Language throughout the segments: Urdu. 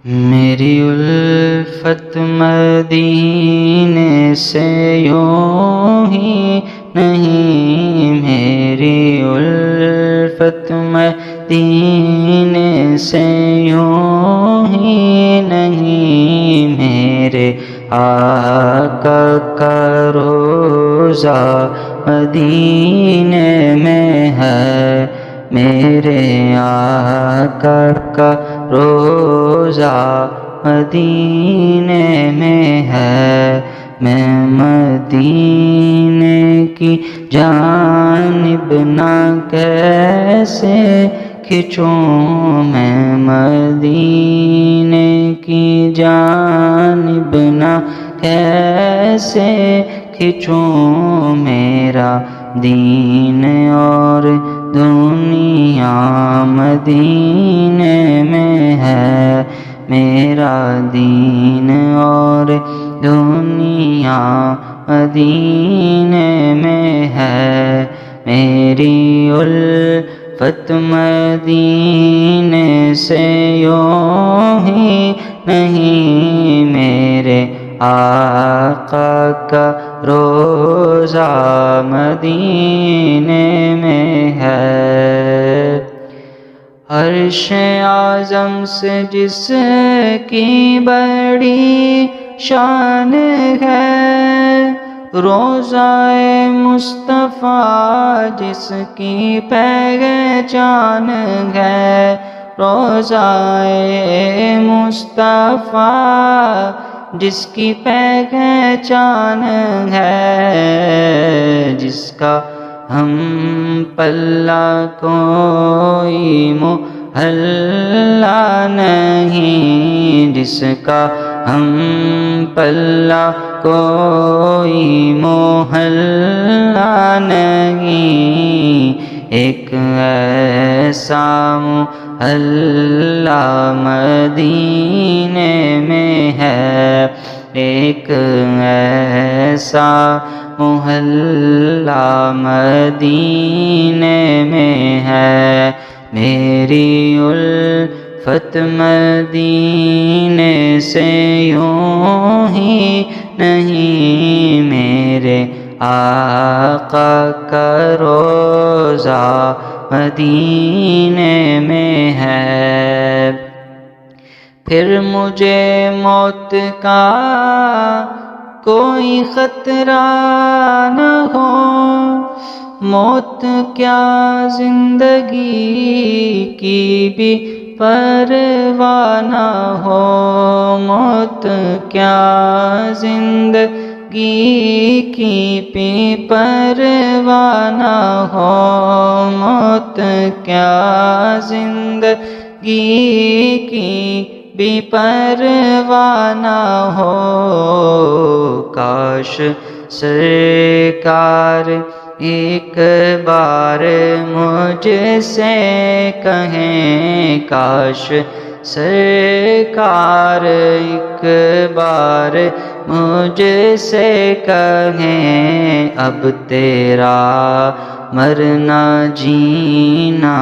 میری الفت مدینے سے یوں ہی نہیں، میری الفت مدینے سے یوں ہی نہیں، میرے آقا کا روضہ مدینے میں ہے، میرے آقا کا روضہ مدینے میں ہے، میں مدینے کی جانب نہ کیسے کھنچوں، میں مدینے کی جانب نہ کیسے کھنچوں، میرا دین اور دنیا مدینے میں ہے، میرا دین اور دنیا مدینے میں ہے، میری الفت مدینے سے یوں ہی نہیں، میرے آقا کا روضہ مدینے میں ہے۔ عرش اعظم سے جس کی بڑی شان ہے، روضہ مصطفیٰ جس کی پہچان ہے، روضہ مصطفیٰ جس کی پہچان ہے، جس کا ہم پلہ کوئی محلہ نہیں، جس کا ہم پلہ کوئی محلہ نہیں، ایک ایسا محلہ مدینے میں ہے، ایک ایسا محلہ مدینے میں ہے، میری الفت مدینے سے یوں ہی نہیں، میرے آقا کا روضہ مدینے میں ہے۔ پھر مجھے موت کا کوئی خطرہ نہ ہو، موت کیا زندگی کی بھی پرواہ نہ ہو، موت کیا زندگی کی بھی پرواہ نہ ہو، موت کیا زندگی کی بھی پرواہ نہ ہو، کاش سرکار ایک بار مجھ سے کہیں، کاش سرکار ایک بار مجھ سے کہیں، اب تیرا مرنا جینا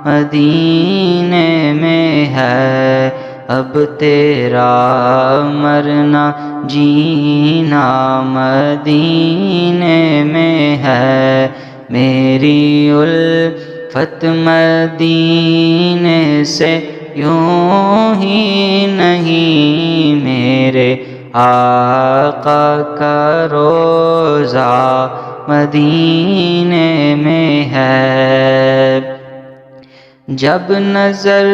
مدینے میں ہے، اب تیرا مرنا جینا مدینے میں ہے، میری الفت مدینے سے یوں ہی نہیں، میرے آقا کا روضہ مدینے میں ہے۔ جب نظر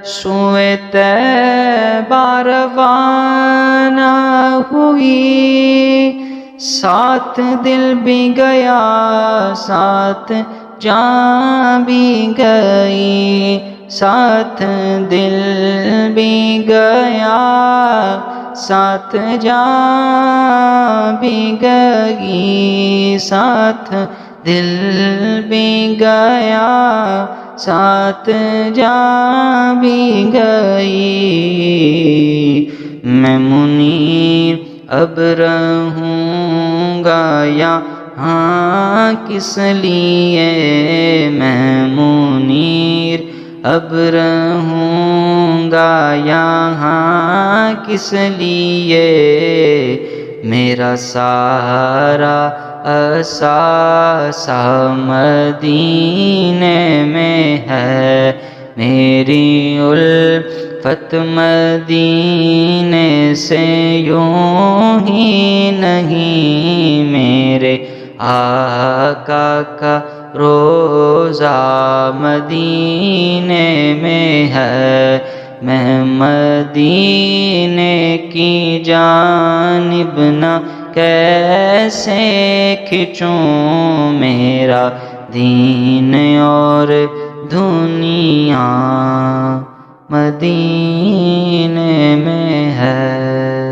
سوئے طیبہ روانہ ہوئی، ساتھ دل بھی گیا ساتھ جان بھی گئی، ساتھ دل بھی گیا ساتھ جان بھی گئی، ساتھ دل بھی گیا ساتھ جان بھی گئی، میں منیر اب رہوں گا یہاں کس لیے، میں منیر اب رہوں گا یہاں کس لیے، میرا سارا اثاثہ مدینے میں ہے، میری الفت مدینے سے یوں ہی نہیں، میرے آقا کا روزہ مدینے میں ہے، میں مدینے کی جانب نہ کیسے کھنچوں، میرا دین اور دنیا مدینے میں ہے۔